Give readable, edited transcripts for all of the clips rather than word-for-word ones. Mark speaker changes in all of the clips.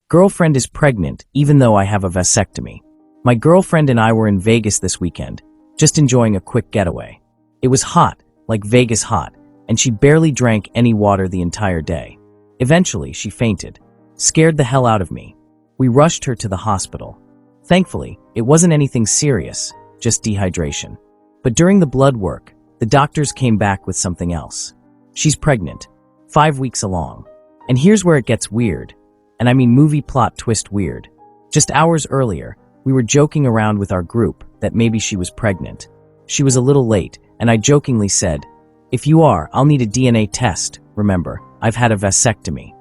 Speaker 1: Girlfriend is pregnant even though I have a vasectomy. My girlfriend and I were in Vegas this weekend, just enjoying a quick getaway. It was hot, like Vegas hot, and she barely drank any water the entire day. Eventually, she fainted. Scared the hell out of me. We rushed her to the hospital. Thankfully, it wasn't anything serious, just dehydration. But during the blood work, the doctors came back with something else. She's pregnant, 5 weeks along. And here's where it gets weird. And I mean movie plot twist weird. Just hours earlier, we were joking around with our group that maybe she was pregnant. She was a little late, and I jokingly said, "If you are, I'll need a DNA test. Remember, I've had a vasectomy."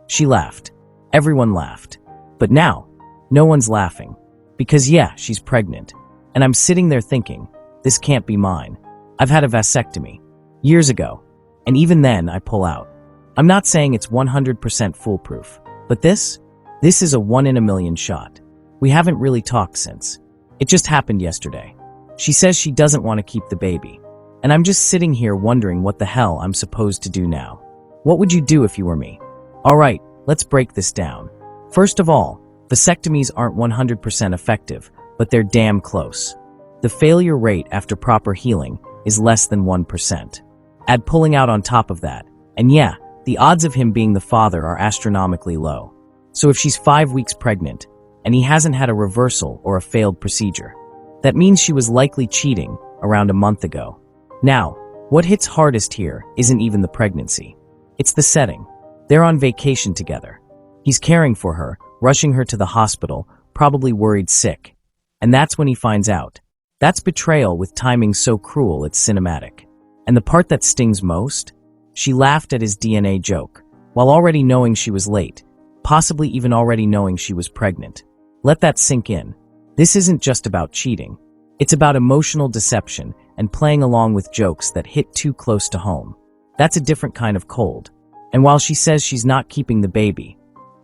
Speaker 1: She laughed. Everyone laughed. But now, no one's laughing. Because yeah, she's pregnant. And I'm sitting there thinking, this can't be mine. I've had a vasectomy. Years ago. And even then, I pull out. I'm not saying it's 100% foolproof. But this is a 1 in a million shot. We haven't really talked since. It just happened yesterday. She says she doesn't want to keep the baby. And I'm just sitting here wondering what the hell I'm supposed to do now. What would you do if you were me? Alright, let's break this down. First of all, vasectomies aren't 100% effective, but they're damn close. The failure rate after proper healing is less than 1%. Add pulling out on top of that, and yeah, the odds of him being the father are astronomically low. So if she's 5 weeks pregnant, and he hasn't had a reversal or a failed procedure, that means she was likely cheating around a month ago. Now, what hits hardest here isn't even the pregnancy. It's the setting. They're on vacation together. He's caring for her, rushing her to the hospital, probably worried sick. And that's when he finds out. That's betrayal with timing so cruel it's cinematic. And the part that stings most? She laughed at his DNA joke, while already knowing she was late, possibly even already knowing she was pregnant. Let that sink in. This isn't just about cheating. It's about emotional deception and playing along with jokes that hit too close to home. That's a different kind of cold. And while she says she's not keeping the baby,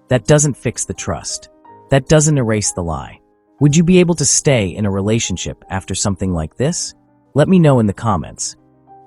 Speaker 1: that doesn't fix the trust. That doesn't erase the lie. Would you be able to stay in a relationship after something like this? Let me know in the comments.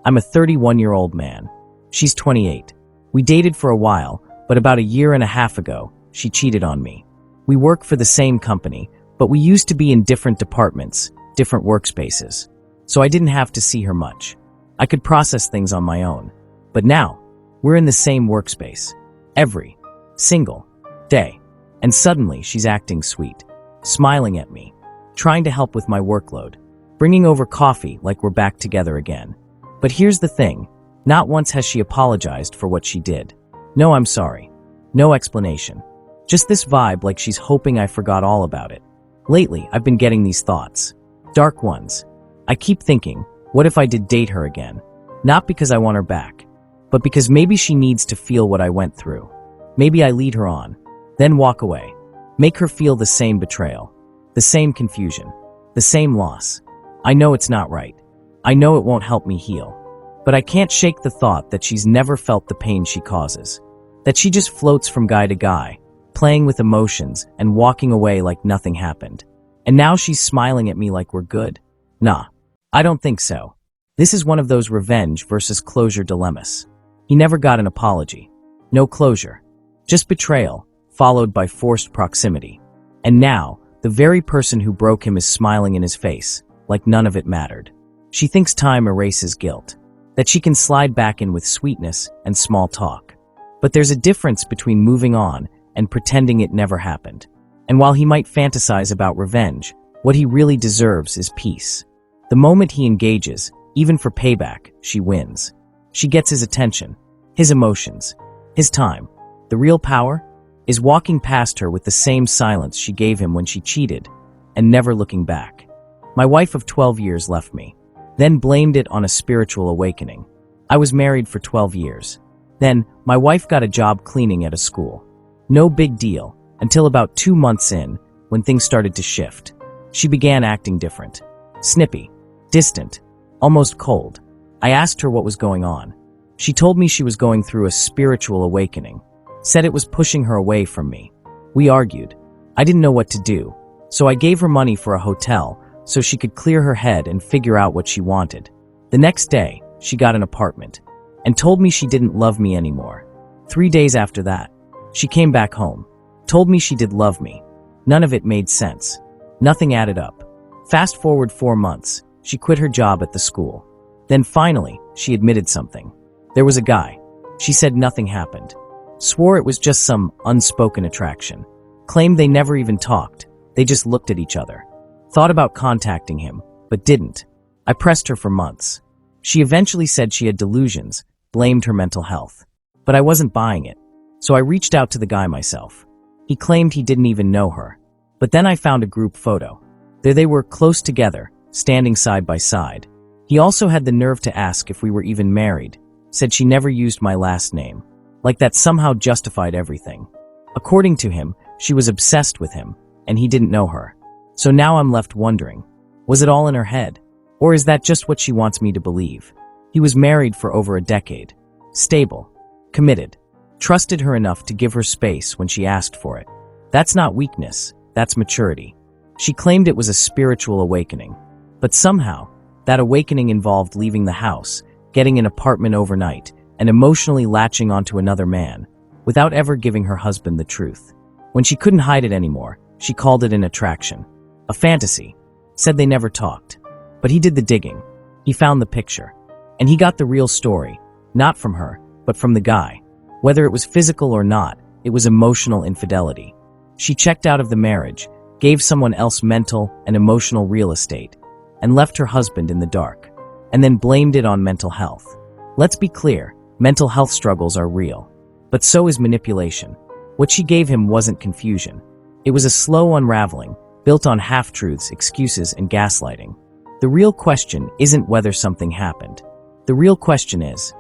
Speaker 1: I'm a 31-year-old man. She's 28. We dated for a while, but about a year and a half ago, she cheated on me. We work for the same company, but we used to be in different departments, different workspaces. So I didn't have to see her much. I could process things on my own. But now, we're in the same workspace. Every single day. And suddenly, she's acting sweet, smiling at me, trying to help with my workload, bringing over coffee like we're back together again. But here's the thing. Not once has she apologized for what she did. No, I'm sorry. No explanation. Just this vibe like she's hoping I forgot all about it. Lately, I've been getting these thoughts. Dark ones. I keep thinking, what if I did date her again? Not because I want her back, but because maybe she needs to feel what I went through. Maybe I lead her on, then walk away. Make her feel the same betrayal, the same confusion, the same loss. I know it's not right. I know it won't help me heal. But I can't shake the thought that she's never felt the pain she causes. That she just floats from guy to guy, playing with emotions and walking away like nothing happened. And now she's smiling at me like we're good. Nah, I don't think so. This is one of those revenge versus closure dilemmas. He never got an apology. No closure. Just betrayal, followed by forced proximity. And now, the very person who broke him is smiling in his face, like none of it mattered. She thinks time erases guilt. That she can slide back in with sweetness and small talk. But there's a difference between moving on and pretending it never happened. And while he might fantasize about revenge, what he really deserves is peace. The moment he engages, even for payback, she wins. She gets his attention, his emotions, his time. The real power is walking past her with the same silence she gave him when she cheated, and never looking back. My wife of 12 years left me. Then blamed it on a spiritual awakening. I was married for 12 years. Then, my wife got a job cleaning at a school. No big deal, until about 2 months in, when things started to shift. She began acting different. Snippy, distant, almost cold. I asked her what was going on. She told me she was going through a spiritual awakening. Said it was pushing her away from me. We argued. I didn't know what to do, so I gave her money for a hotel so she could clear her head and figure out what she wanted. The next day, she got an apartment and told me she didn't love me anymore. 3 days after that, she came back home. Told me she did love me. None of it made sense. Nothing added up. Fast forward 4 months, she quit her job at the school. Then finally, she admitted something. There was a guy. She said nothing happened. Swore it was just some unspoken attraction. Claimed they never even talked. They just looked at each other. Thought about contacting him, but didn't. I pressed her for months. She eventually said she had delusions, blamed her mental health. But I wasn't buying it. So I reached out to the guy myself. He claimed he didn't even know her. But then I found a group photo. There they were, close together, standing side by side. He also had the nerve to ask if we were even married. Said she never used my last name. Like that somehow justified everything. According to him, she was obsessed with him, and he didn't know her. So now I'm left wondering, was it all in her head? Or is that just what she wants me to believe? He was married for over a decade. Stable. Committed. Trusted her enough to give her space when she asked for it. That's not weakness, that's maturity. She claimed it was a spiritual awakening. But somehow, that awakening involved leaving the house, getting an apartment overnight, and emotionally latching onto another man, without ever giving her husband the truth. When she couldn't hide it anymore, she called it an attraction. A fantasy. Said they never talked. But he did the digging. He found the picture. And he got the real story, not from her, but from the guy. Whether it was physical or not, it was emotional infidelity. She checked out of the marriage, gave someone else mental and emotional real estate, and left her husband in the dark, and then blamed it on mental health. Let's be clear, mental health struggles are real. But so is manipulation. What she gave him wasn't confusion. It was a slow unraveling, built on half-truths, excuses, and gaslighting. The real question isn't whether something happened. The real question is,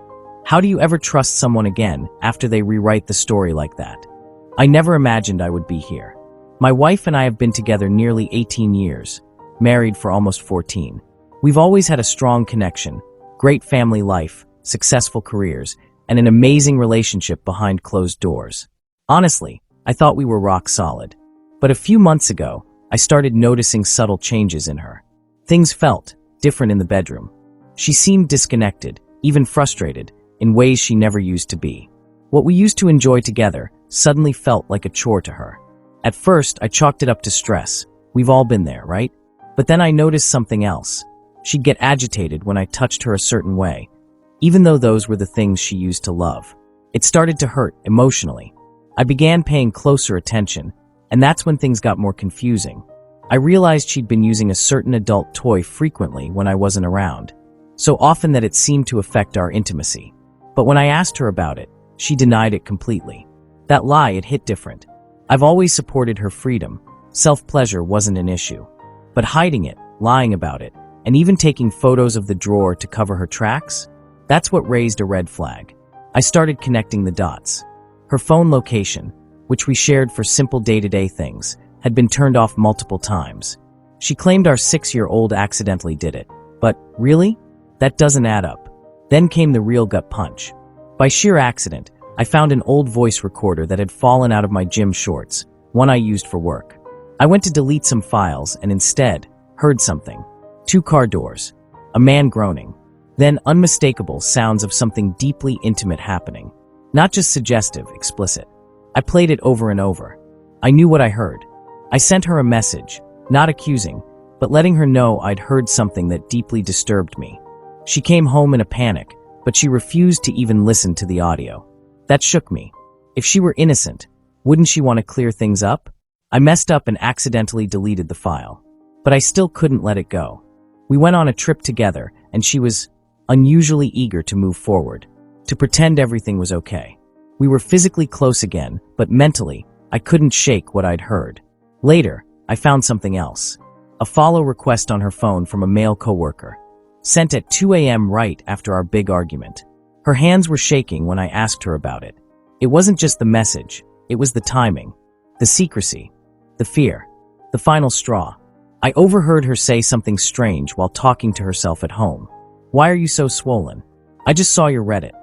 Speaker 1: how do you ever trust someone again after they rewrite the story like that? I never imagined I would be here. My wife and I have been together nearly 18 years, married for almost 14. We've always had a strong connection, great family life, successful careers, and an amazing relationship behind closed doors. Honestly, I thought we were rock solid. But a few months ago, I started noticing subtle changes in her. Things felt different in the bedroom. She seemed disconnected, even frustrated, in ways she never used to be. What we used to enjoy together suddenly felt like a chore to her. At first, I chalked it up to stress. We've all been there, right? But then I noticed something else. She'd get agitated when I touched her a certain way, even though those were the things she used to love. It started to hurt emotionally. I began paying closer attention, and that's when things got more confusing. I realized she'd been using a certain adult toy frequently when I wasn't around, so often that it seemed to affect our intimacy. But when I asked her about it, she denied it completely. That lie, it hit different. I've always supported her freedom. Self-pleasure wasn't an issue. But hiding it, lying about it, and even taking photos of the drawer to cover her tracks? That's what raised a red flag. I started connecting the dots. Her phone location, which we shared for simple day-to-day things, had been turned off multiple times. She claimed our 6-year-old accidentally did it. But really? That doesn't add up. Then came the real gut punch. By sheer accident, I found an old voice recorder that had fallen out of my gym shorts, one I used for work. I went to delete some files and instead heard something. 2 car doors, a man groaning, then unmistakable sounds of something deeply intimate happening. Not just suggestive, explicit. I played it over and over. I knew what I heard. I sent her a message, not accusing, but letting her know I'd heard something that deeply disturbed me. She came home in a panic, but she refused to even listen to the audio. That shook me. If she were innocent, wouldn't she want to clear things up? I messed up and accidentally deleted the file. But I still couldn't let it go. We went on a trip together, and she was unusually eager to move forward, to pretend everything was okay. We were physically close again, but mentally, I couldn't shake what I'd heard. Later, I found something else. A follow request on her phone from a male coworker, sent at 2 a.m. right after our big argument. Her hands were shaking when I asked her about it. It wasn't just the message, it was the timing, the secrecy, the fear, the final straw. I overheard her say something strange while talking to herself at home. "Why are you so swollen? I just saw your Reddit."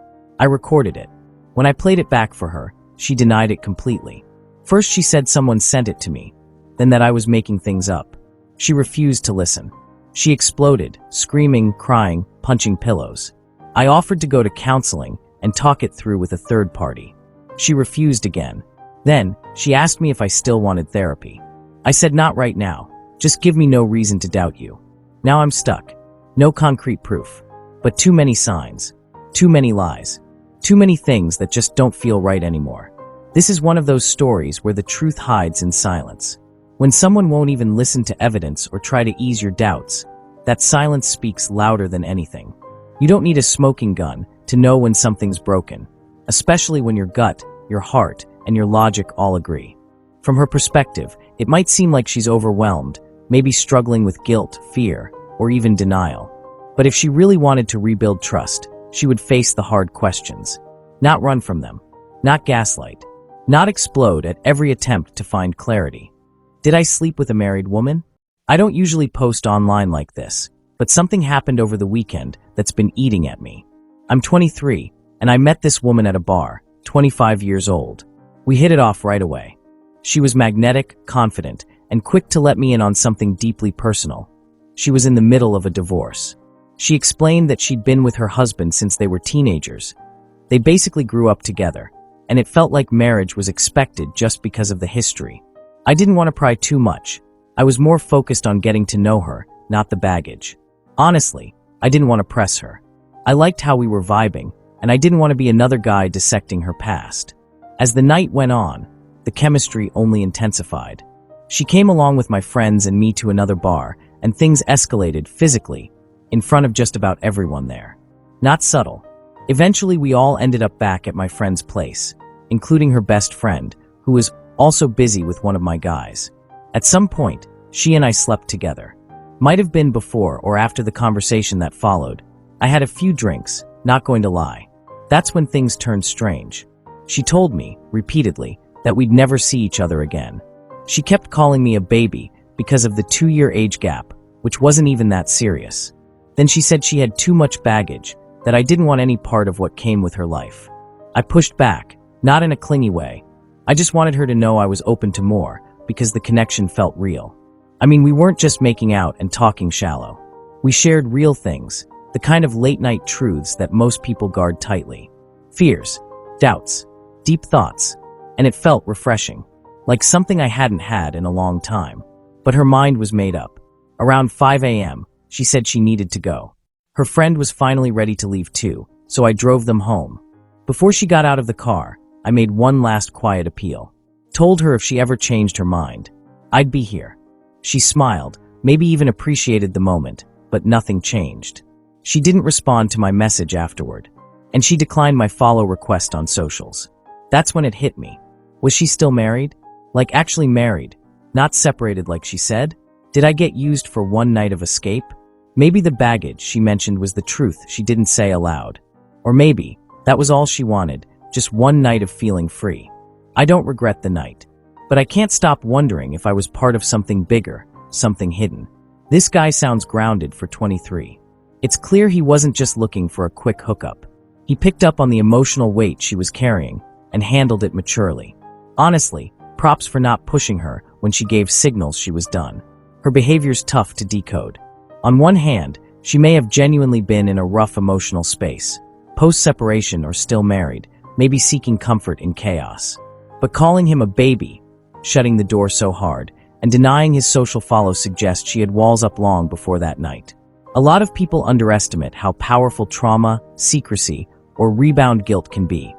Speaker 1: I recorded it. When I played it back for her, she denied it completely. First she said someone sent it to me, then that I was making things up. She refused to listen. She exploded, screaming, crying, punching pillows. I offered to go to counseling and talk it through with a third party. She refused again. Then, she asked me if I still wanted therapy. I said not right now, just give me no reason to doubt you. Now I'm stuck. No concrete proof. But too many signs. Too many lies. Too many things that just don't feel right anymore. This is one of those stories where the truth hides in silence. When someone won't even listen to evidence or try to ease your doubts, that silence speaks louder than anything. You don't need a smoking gun to know when something's broken, especially when your gut, your heart, and your logic all agree. From her perspective, it might seem like she's overwhelmed, maybe struggling with guilt, fear, or even denial. But if she really wanted to rebuild trust, she would face the hard questions. Not run from them. Not gaslight. Not explode at every attempt to find clarity. Did I sleep with a married woman? I don't usually post online like this, but something happened over the weekend that's been eating at me. I'm 23, and I met this woman at a bar, 25 years old. We hit it off right away. She was magnetic, confident, and quick to let me in on something deeply personal. She was in the middle of a divorce. She explained that she'd been with her husband since they were teenagers. They basically grew up together, and it felt like marriage was expected just because of the history. I didn't want to pry too much. I was more focused on getting to know her, not the baggage. Honestly, I didn't want to press her. I liked how we were vibing, and I didn't want to be another guy dissecting her past. As the night went on, the chemistry only intensified. She came along with my friends and me to another bar, and things escalated physically, in front of just about everyone there. Not subtle. Eventually, we all ended up back at my friend's place, including her best friend, who was also busy with one of my guys. At some point, she and I slept together. Might have been before or after the conversation that followed. I had a few drinks, not going to lie. That's when things turned strange. She told me, repeatedly, that we'd never see each other again. She kept calling me a baby because of the 2-year age gap, which wasn't even that serious. Then she said she had too much baggage, that I didn't want any part of what came with her life. I pushed back, not in a clingy way. I just wanted her to know I was open to more, because the connection felt real. I mean, we weren't just making out and talking shallow. We shared real things, the kind of late-night truths that most people guard tightly. Fears, doubts, deep thoughts, and it felt refreshing, like something I hadn't had in a long time. But her mind was made up. Around 5 a.m., she said she needed to go. Her friend was finally ready to leave too, so I drove them home. Before she got out of the car, I made one last quiet appeal. Told her if she ever changed her mind, I'd be here. She smiled, maybe even appreciated the moment, but nothing changed. She didn't respond to my message afterward, and she declined my follow request on socials. That's when it hit me. Was she still married? Like actually married, not separated like she said? Did I get used for one night of escape? Maybe the baggage she mentioned was the truth she didn't say aloud. Or maybe that was all she wanted, just one night of feeling free. I don't regret the night, but I can't stop wondering if I was part of something bigger, something hidden. This guy sounds grounded for 23. It's clear he wasn't just looking for a quick hookup. He picked up on the emotional weight she was carrying and handled it maturely. Honestly, props for not pushing her when she gave signals she was done. Her behavior's tough to decode. On one hand, she may have genuinely been in a rough emotional space, post-separation or still married, maybe seeking comfort in chaos. But calling him a baby, shutting the door so hard, and denying his social follow suggests she had walls up long before that night. A lot of people underestimate how powerful trauma, secrecy, or rebound guilt can be,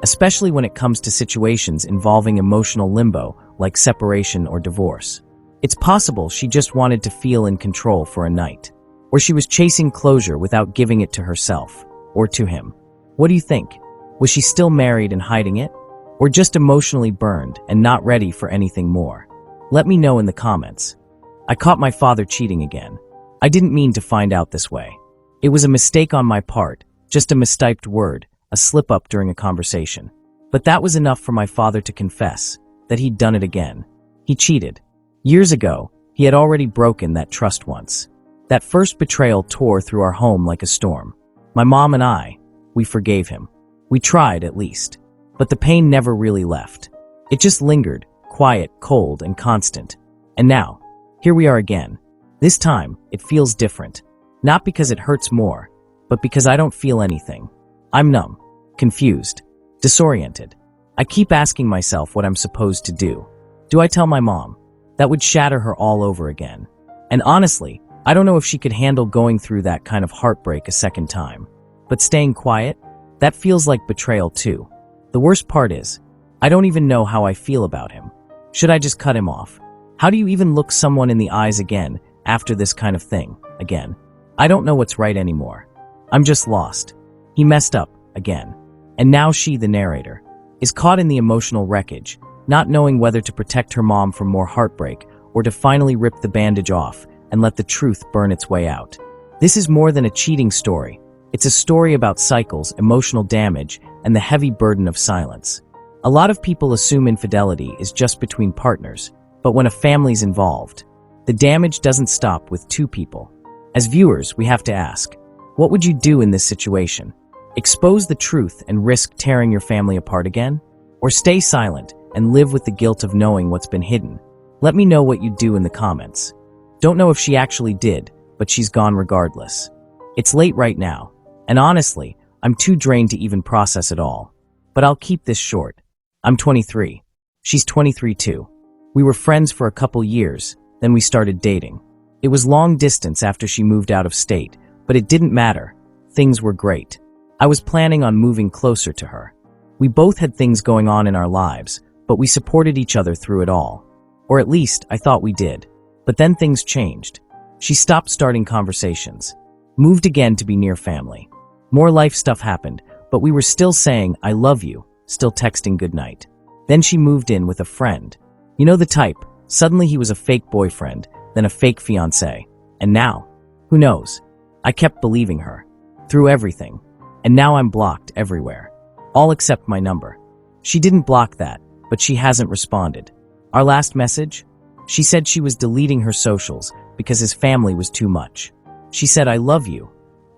Speaker 1: especially when it comes to situations involving emotional limbo like separation or divorce. It's possible she just wanted to feel in control for a night, or she was chasing closure without giving it to herself, or to him. What do you think? Was she still married and hiding it? Or just emotionally burned and not ready for anything more? Let me know in the comments. I caught my father cheating again. I didn't mean to find out this way. It was a mistake on my part, just a mistyped word, a slip-up during a conversation. But that was enough for my father to confess that he'd done it again. He cheated. Years ago, he had already broken that trust once. That first betrayal tore through our home like a storm. My mom and I, we forgave him. We tried, at least. But the pain never really left. It just lingered, quiet, cold, and constant. And now, here we are again. This time, it feels different. Not because it hurts more, but because I don't feel anything. I'm numb, confused, disoriented. I keep asking myself what I'm supposed to do. Do I tell my mom? That would shatter her all over again. And honestly, I don't know if she could handle going through that kind of heartbreak a second time. But staying quiet? That feels like betrayal too. The worst part is, I don't even know how I feel about him. Should I just cut him off? How do you even look someone in the eyes again after this kind of thing, again? I don't know what's right anymore. I'm just lost. He messed up, again. And now she, the narrator, is caught in the emotional wreckage, not knowing whether to protect her mom from more heartbreak or to finally rip the bandage off and let the truth burn its way out. This is more than a cheating story. It's a story about cycles, emotional damage, and the heavy burden of silence. A lot of people assume infidelity is just between partners, but when a family's involved, the damage doesn't stop with two people. As viewers, we have to ask, what would you do in this situation? Expose the truth and risk tearing your family apart again? Or stay silent and live with the guilt of knowing what's been hidden? Let me know what you'd do in the comments. Don't know if she actually did, but she's gone regardless. It's late right now, and honestly, I'm too drained to even process it all. But I'll keep this short. I'm 23. She's 23 too. We were friends for a couple years, then we started dating. It was long distance after she moved out of state, but it didn't matter. Things were great. I was planning on moving closer to her. We both had things going on in our lives, but we supported each other through it all. Or at least, I thought we did. But then things changed. She stopped starting conversations, moved again to be near family. More life stuff happened, but we were still saying, I love you, still texting goodnight. Then she moved in with a friend. You know the type. Suddenly he was a fake boyfriend, then a fake fiancé. And now, who knows? I kept believing her. Through everything. And now I'm blocked everywhere. All except my number. She didn't block that, but she hasn't responded. Our last message? She said she was deleting her socials because his family was too much. She said, I love you.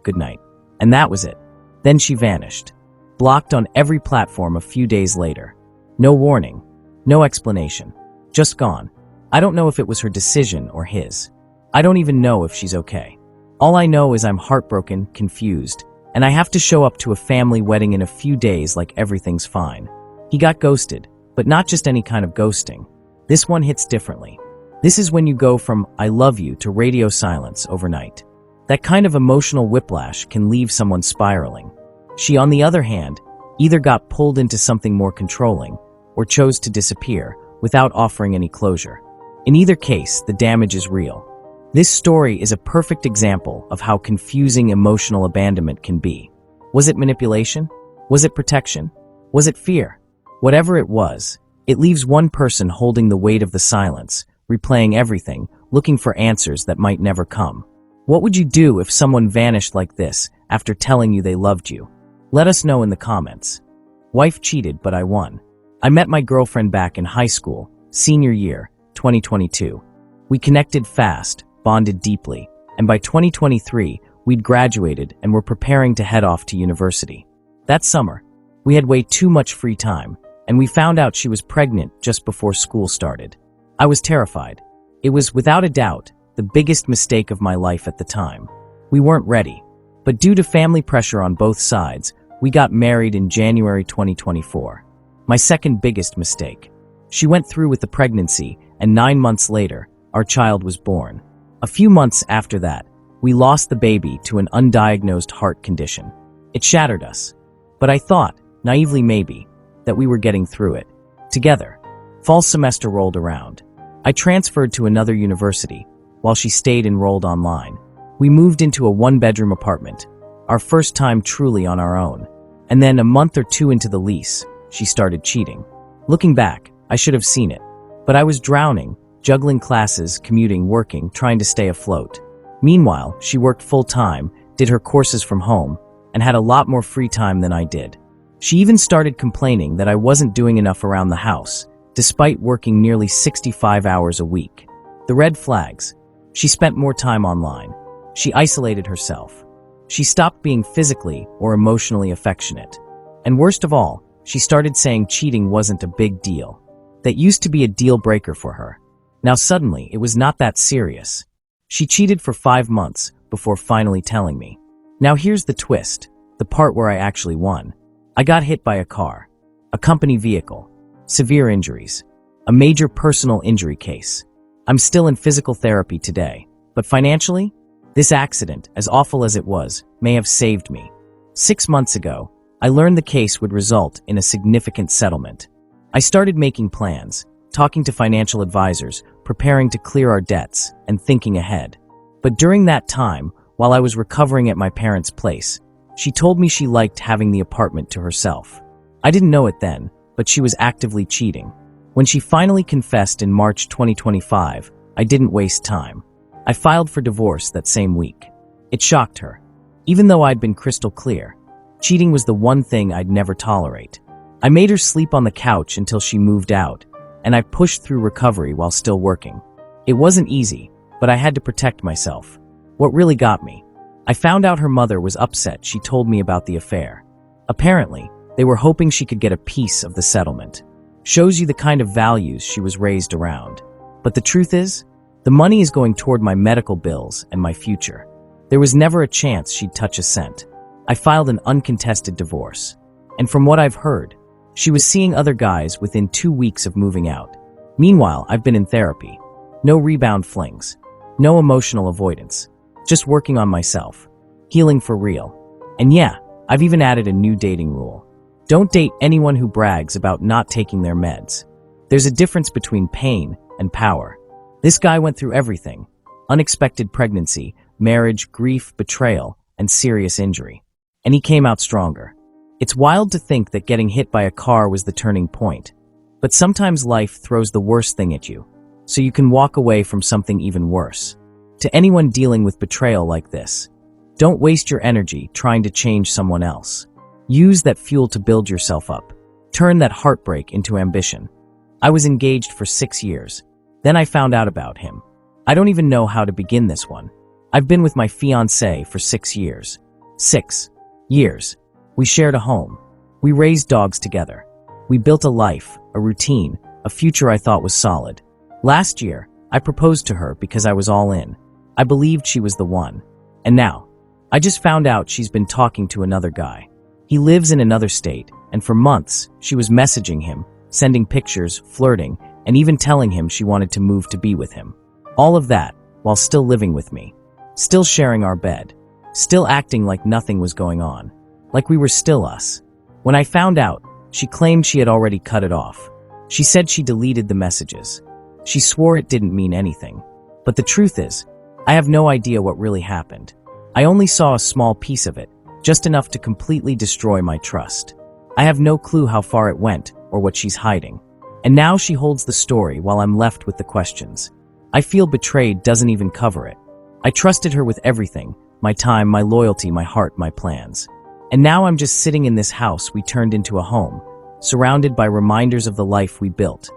Speaker 1: Good night. And that was it. Then she vanished. Blocked on every platform a few days later. No warning. No explanation. Just gone. I don't know if it was her decision or his. I don't even know if she's okay. All I know is I'm heartbroken, confused, and I have to show up to a family wedding in a few days like everything's fine. He got ghosted, but not just any kind of ghosting. This one hits differently. This is when you go from I love you to radio silence overnight. That kind of emotional whiplash can leave someone spiraling. She, on the other hand, either got pulled into something more controlling or chose to disappear without offering any closure. In either case, the damage is real. This story is a perfect example of how confusing emotional abandonment can be. Was it manipulation? Was it protection? Was it fear? Whatever it was, it leaves one person holding the weight of the silence, replaying everything, looking for answers that might never come. What would you do if someone vanished like this after telling you they loved you? Let us know in the comments. Wife cheated, but I won. I met my girlfriend back in high school, senior year, 2022. We connected fast, bonded deeply, and by 2023, we'd graduated and were preparing to head off to university. That summer, we had way too much free time, and we found out she was pregnant just before school started. I was terrified. It was, without a doubt, the biggest mistake of my life at the time. We weren't ready, but due to family pressure on both sides, we got married in January 2024. My second biggest mistake. She went through with the pregnancy, and 9 months later, our child was born. A few months after that, we lost the baby to an undiagnosed heart condition. It shattered us. But I thought, naively maybe, that we were getting through it. Together. Fall semester rolled around. I transferred to another university, while she stayed enrolled online. We moved into a one-bedroom apartment, our first time truly on our own. And then a month or two into the lease, she started cheating. Looking back, I should have seen it. But I was drowning, juggling classes, commuting, working, trying to stay afloat. Meanwhile, she worked full-time, did her courses from home, and had a lot more free time than I did. She even started complaining that I wasn't doing enough around the house, despite working nearly 65 hours a week. The red flags. She spent more time online. She isolated herself. She stopped being physically or emotionally affectionate. And worst of all, she started saying cheating wasn't a big deal. That used to be a deal breaker for her. Now suddenly, it was not that serious. She cheated for 5 months before finally telling me. Now here's the twist, the part where I actually won. I got hit by a car. a company vehicle, severe injuries, a major personal injury case. I'm still in physical therapy today, but financially, this accident, as awful as it was, may have saved me. 6 months ago, I learned the case would result in a significant settlement. I started making plans, talking to financial advisors, preparing to clear our debts, and thinking ahead. But during that time, while I was recovering at my parents' place, she told me she liked having the apartment to herself. I didn't know it then, but she was actively cheating. When she finally confessed in March 2025, I didn't waste time. I filed for divorce that same week. It shocked her. Even though I'd been crystal clear, cheating was the one thing I'd never tolerate. I made her sleep on the couch until she moved out, and I pushed through recovery while still working. It wasn't easy, but I had to protect myself. What really got me? I found out her mother was upset she told me about the affair. Apparently, they were hoping she could get a piece of the settlement. Shows you the kind of values she was raised around. But the truth is, the money is going toward my medical bills and my future. There was never a chance she'd touch a cent. I filed an uncontested divorce. And from what I've heard, she was seeing other guys within 2 weeks of moving out. Meanwhile, I've been in therapy. No rebound flings. No emotional avoidance. Just working on myself. Healing for real. And yeah, I've even added a new dating rule. Don't date anyone who brags about not taking their meds. There's a difference between pain and power. This guy went through everything. Unexpected pregnancy, marriage, grief, betrayal, and serious injury. And he came out stronger. It's wild to think that getting hit by a car was the turning point. But sometimes life throws the worst thing at you, so you can walk away from something even worse. To anyone dealing with betrayal like this, don't waste your energy trying to change someone else. Use that fuel to build yourself up. Turn that heartbreak into ambition. I was engaged for 6 years. Then I found out about him. I don't even know how to begin this one. I've been with my fiancé for 6 years. 6 years. We shared a home. We raised dogs together. We built a life, a routine, a future I thought was solid. Last year, I proposed to her because I was all in. I believed she was the one. And now, I just found out she's been talking to another guy. He lives in another state, and for months, she was messaging him, sending pictures, flirting, and even telling him she wanted to move to be with him. All of that, while still living with me. Still sharing our bed. Still acting like nothing was going on. Like we were still us. When I found out, she claimed she had already cut it off. She said she deleted the messages. She swore it didn't mean anything. But the truth is, I have no idea what really happened. I only saw a small piece of it, just enough to completely destroy my trust. I have no clue how far it went or what she's hiding. And now she holds the story while I'm left with the questions. I feel betrayed doesn't even cover it. I trusted her with everything, my time, my loyalty, my heart, my plans. And now I'm just sitting in this house we turned into a home, surrounded by reminders of the life we built,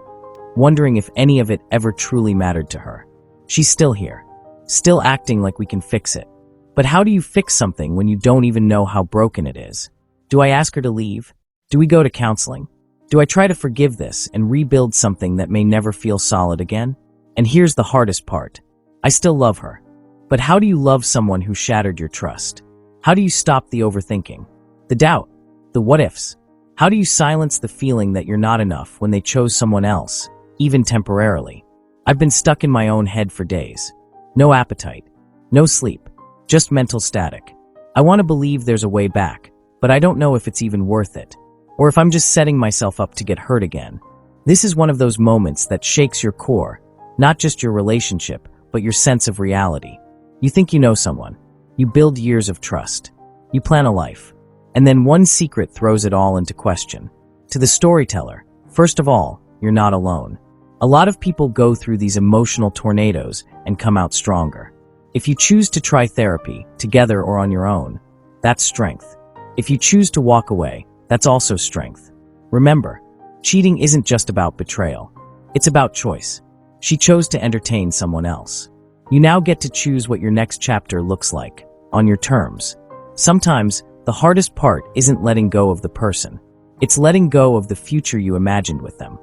Speaker 1: wondering if any of it ever truly mattered to her. She's still here, still acting like we can fix it. But how do you fix something when you don't even know how broken it is? Do I ask her to leave? Do we go to counseling? Do I try to forgive this and rebuild something that may never feel solid again? And here's the hardest part. I still love her. But how do you love someone who shattered your trust? How do you stop the overthinking, the doubt, the what-ifs? How do you silence the feeling that you're not enough when they chose someone else, even temporarily? I've been stuck in my own head for days. No appetite, no sleep, just mental static. I want to believe there's a way back, but I don't know if it's even worth it, or if I'm just setting myself up to get hurt again. This is one of those moments that shakes your core, not just your relationship, but your sense of reality. You think you know someone. You build years of trust. You plan a life. And then one secret throws it all into question. To the storyteller, first of all, you're not alone. A lot of people go through these emotional tornadoes and come out stronger. If you choose to try therapy, together or on your own, that's strength. If you choose to walk away, that's also strength. Remember, cheating isn't just about betrayal. It's about choice. She chose to entertain someone else. You now get to choose what your next chapter looks like, on your terms. Sometimes, the hardest part isn't letting go of the person. It's letting go of the future you imagined with them.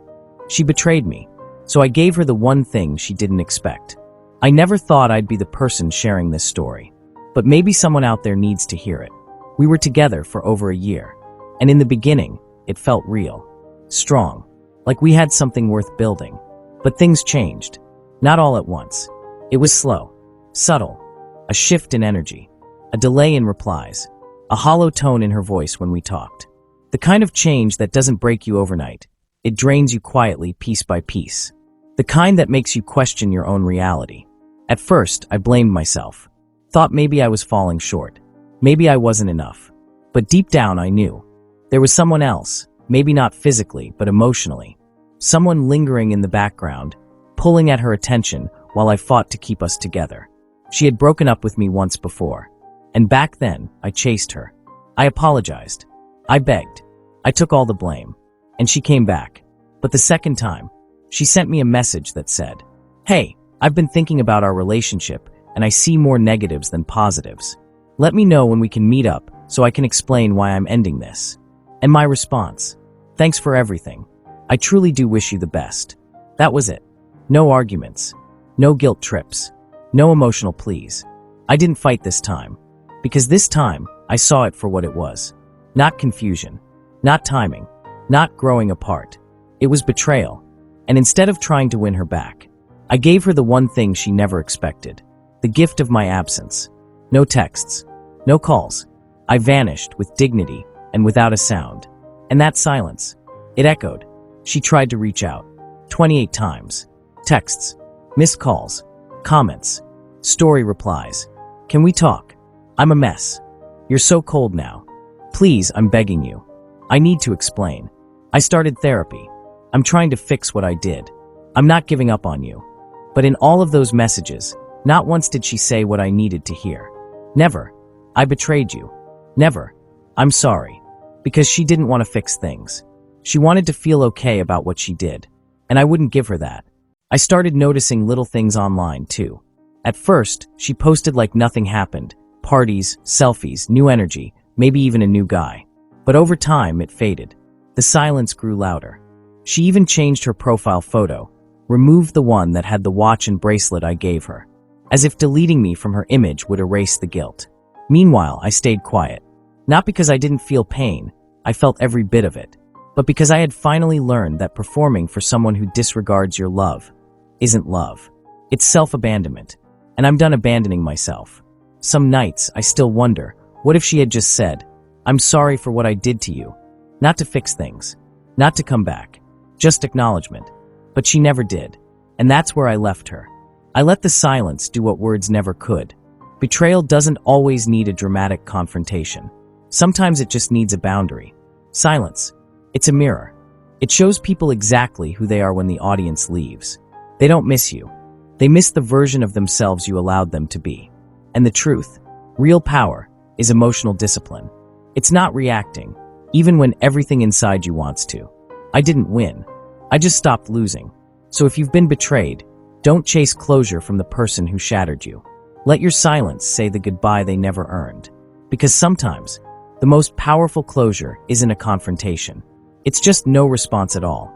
Speaker 1: She betrayed me, so I gave her the one thing she didn't expect. I never thought I'd be the person sharing this story, but maybe someone out there needs to hear it. We were together for over a year, and in the beginning, it felt real. strong, like we had something worth building. But things changed. Not all at once. It was slow, subtle, a shift in energy, a delay in replies, a hollow tone in her voice when we talked. The kind of change that doesn't break you overnight. It drains you quietly, piece by piece. The kind that makes you question your own reality. At first, I blamed myself. Thought maybe I was falling short. Maybe I wasn't enough. But deep down, I knew. There was someone else, maybe not physically, but emotionally. Someone lingering in the background, pulling at her attention while I fought to keep us together. She had broken up with me once before. And back then, I chased her. I apologized. I begged. I took all the blame. And she came back. But the second time, she sent me a message that said, "Hey, I've been thinking about our relationship, and I see more negatives than positives. Let me know when we can meet up so I can explain why I'm ending this." And my response, "Thanks for everything. I truly do wish you the best." That was it. No arguments. No guilt trips. No emotional pleas. I didn't fight this time. Because this time, I saw it for what it was. Not confusion. Not timing. Not growing apart. It was betrayal. And instead of trying to win her back, I gave her the one thing she never expected. The gift of my absence. No texts. No calls. I vanished with dignity and without a sound. And that silence, it echoed. She tried to reach out. 28 times. Texts. Missed calls. Comments. Story replies. "Can we talk? I'm a mess. You're so cold now. Please, I'm begging you. I need to explain. I started therapy. I'm trying to fix what I did. I'm not giving up on you." But in all of those messages, not once did she say what I needed to hear. Never. "I betrayed you." Never. "I'm sorry." Because she didn't want to fix things. She wanted to feel okay about what she did. And I wouldn't give her that. I started noticing little things online, too. At first, she posted like nothing happened. Parties, selfies, new energy, maybe even a new guy. But over time, it faded. The silence grew louder. She even changed her profile photo, removed the one that had the watch and bracelet I gave her, as if deleting me from her image would erase the guilt. Meanwhile, I stayed quiet. Not because I didn't feel pain, I felt every bit of it, but because I had finally learned that performing for someone who disregards your love isn't love. It's self-abandonment, and I'm done abandoning myself. Some nights, I still wonder, what if she had just said, "I'm sorry for what I did to you," not to fix things, not to come back, just acknowledgement. But she never did, and that's where I left her. I let the silence do what words never could. Betrayal doesn't always need a dramatic confrontation. Sometimes it just needs a boundary. Silence. It's a mirror. It shows people exactly who they are when the audience leaves. They don't miss you. They miss the version of themselves you allowed them to be. And the truth, real power, is emotional discipline. It's not reacting, even when everything inside you wants to. I didn't win. I just stopped losing. So if you've been betrayed, don't chase closure from the person who shattered you. Let your silence say the goodbye they never earned. Because sometimes, the most powerful closure isn't a confrontation. It's just no response at all.